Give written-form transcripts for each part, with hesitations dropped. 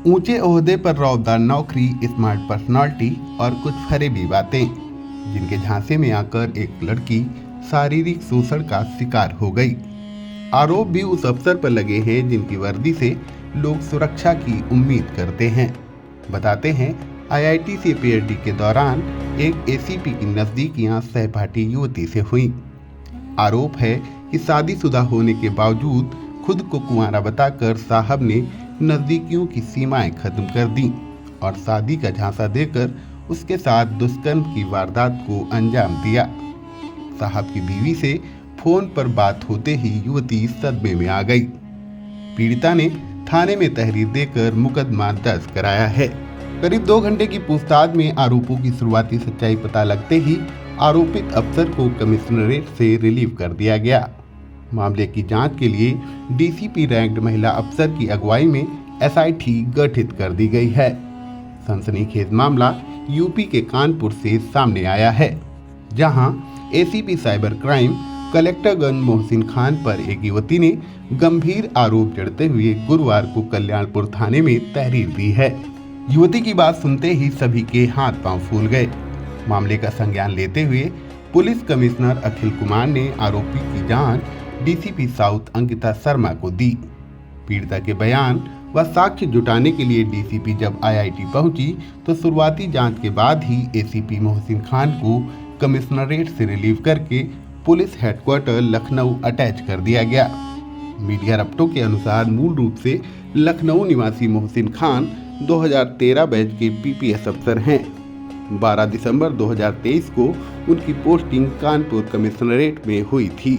ऊंचे ओहदे पर रौबदार नौकरी, स्मार्ट पर्सनालिटी और कुछ फरेबी बातें, जिनके झांसे में आकर एक लड़की शारीरिक शोषण का शिकार हो गई। आरोप भी उस अफसर पर लगे हैं जिनकी वर्दी से लोग सुरक्षा की उम्मीद करते हैं। बताते हैं, आईआईटी से पीएचडी के दौरान एक एसीपी की नजदीकियां सहपाठी युवती से हुई। आरोप है कि शादीशुदा होने के बावजूद खुद को कुंवारा बताकर साहब ने नजदीकियों की सीमाएं खत्म कर दी और शादी का झांसा देकर उसके साथ दुष्कर्म की वारदात को अंजाम दिया। साहब की बीवी से फोन पर बात होते ही युवती सदमे में आ गई। पीड़िता ने थाने में तहरीर देकर मुकदमा दर्ज कराया है। करीब 2 घंटे की पूछताछ में आरोपों की शुरुआती सच्चाई पता लगते ही आरोपित अफसर को कमिश्नरेट से रिलीव कर दिया गया। मामले की जांच के लिए डीसीपी रैंक्ड महिला अफसर की अगुवाई में एसआईटी गठित कर दी गई है। सनसनीखेज मामला यूपी के कानपुर से सामने आया है, जहां ACP cyber crime Collectorganj Mohsin Khan पर एक युवती ने गंभीर आरोप जड़ते हुए गुरुवार को कल्याणपुर थाने में तहरीर दी है। युवती की बात सुनते ही सभी के हाथ पांव फूल गए। मामले का संज्ञान लेते हुए पुलिस कमिश्नर अखिल कुमार ने आरोपी की जांच डीसीपी साउथ अंकिता शर्मा को दी। पीड़िता के बयान व साक्ष्य जुटाने के लिए डीसीपी जब आईआईटी पहुंची तो शुरुआती जांच के बाद ही एसीपी मोहसिन खान को कमिश्नरेट से रिलीव करके पुलिस हेडक्वार्टर लखनऊ अटैच कर दिया गया। मीडिया रपटों के अनुसार मूल रूप से लखनऊ निवासी मोहसिन खान 2013 बैच के पीपीएस अफसर हैं। 12 दिसंबर 2023 को उनकी पोस्टिंग कानपुर कमिश्नरेट में हुई थी।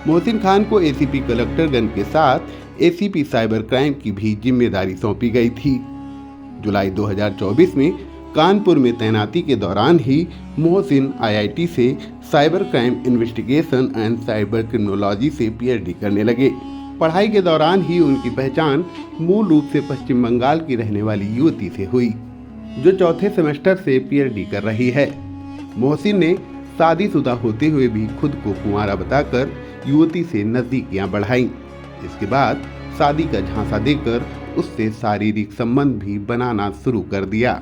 मोहसिन खान को एसीपी कलेक्टरगंज के साथ एसीपी साइबर क्राइम की भी जिम्मेदारी सौंपी गई थी। जुलाई 2024 में कानपुर में तैनाती के दौरान ही मोहसिन आईआईटी से cyber crime investigation and cyber criminology से पीएचडी करने लगे। पढ़ाई के दौरान ही उनकी पहचान मूल रूप से पश्चिम बंगाल की रहने वाली युवती से हुई, जो चौथे सेमेस्टर से पीएचडी कर रही है। मोहसिन ने शादीशुदा होते हुए भी खुद को कुंवारा बताकर युवती से नजदीकियां बढ़ाई। इसके बाद शादी का झांसा देकर उससे शारीरिक संबंध भी बनाना शुरू कर दिया।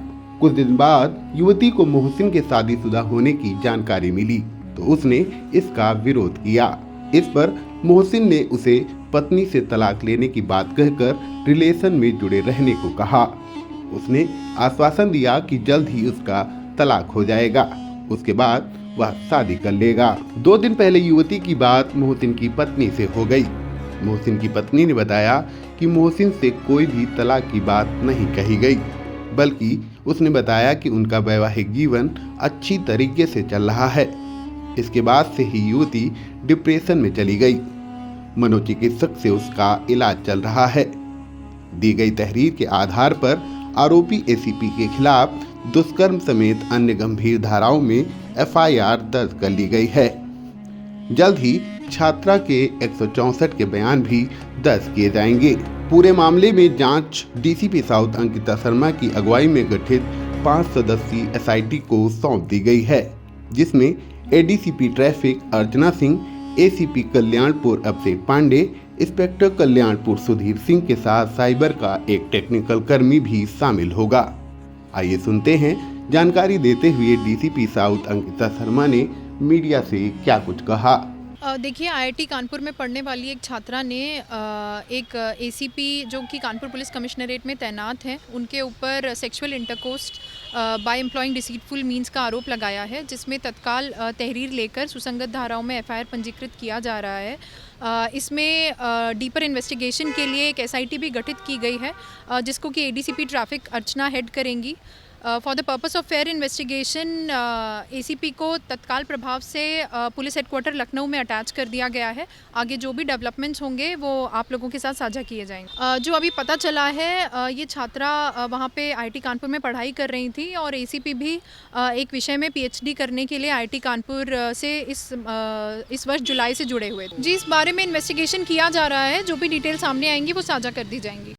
कुछ दिन बाद युवती को मोहसिन के शादीशुदा होने की जानकारी मिली तो उसने इसका विरोध किया। इस पर मोहसिन ने उसे पत्नी से तलाक लेने की बात कहकर रिलेशन में जुड़े रहने को कहा। उसने आश्वासन दिया कि जल्द ही उसका तलाक हो जाएगा, उसके बाद वह शादी कर लेगा। 2 दिन पहले युवती की बात मोहसिन की पत्नी से हो गई। मोहसिन की पत्नी ने बताया कि मोहसिन से कोई भी तलाक की बात नहीं कही गई, बल्कि उसने बताया कि उनका वैवाहिक जीवन अच्छी तरीके से चल रहा है। इसके बाद से ही युवती डिप्रेशन में चली गई। मनोचिकित्सक से उसका इलाज चल रहा है। दी गई तहरीर के आधार पर आरोपी एसीपी के खिलाफ दुष्कर्म समेत अन्य गंभीर धाराओं में एफआईआर दर्ज कर ली गई है। जल्द ही छात्रा के 164 के बयान भी दर्ज किए जाएंगे। पूरे मामले में जांच डीसीपी साउथ अंकिता शर्मा की अगुवाई में गठित 5 सदस्यीय एसआईटी को सौंप दी गई है, जिसमें ADCP traffic Archana Singh, ACP Kalyanpur अभिषेक पांडे, इंस्पेक्टर कल्याणपुर सुधीर सिंह के साथ साइबर का एक टेक्निकल कर्मी भी शामिल होगा। आइए सुनते हैं जानकारी देते हुए डीसीपी साउथ अंकिता शर्मा ने मीडिया से क्या कुछ कहा। देखिए, आईआईटी कानपुर में पढ़ने वाली एक छात्रा ने एक एसीपी जो कि कानपुर पुलिस कमिश्नरेट में तैनात हैं, उनके ऊपर sexual intercourse by employing deceitful means का आरोप लगाया है, जिसमें तत्काल तहरीर लेकर सुसंगत धाराओं में एफआईआर पंजीकृत किया जा रहा है। इसमें डीपर इन्वेस्टिगेशन के लिए एक एसआईटी भी गठित की गई है, जिसको कि एडीसीपी ट्रैफिक अर्चना हेड करेंगी। For the purpose of fair investigation ACP को तत्काल प्रभाव से पुलिस हेडक्वार्टर लखनऊ में अटैच कर दिया गया है। आगे जो भी डेवलपमेंट्स होंगे वो आप लोगों के साथ साझा किए जाएंगे। जो अभी पता चला है, ये छात्रा वहाँ पे आईआईटी कानपुर में पढ़ाई कर रही थी और एसीपी भी एक विषय में पीएचडी करने के लिए आईआईटी कानपुर से इस वर्ष जुलाई से जुड़े हुए थे। जी, इस बारे में इन्वेस्टिगेशन किया जा रहा है। जो भी डिटेल सामने आएंगी वो साझा कर दी जाएंगी।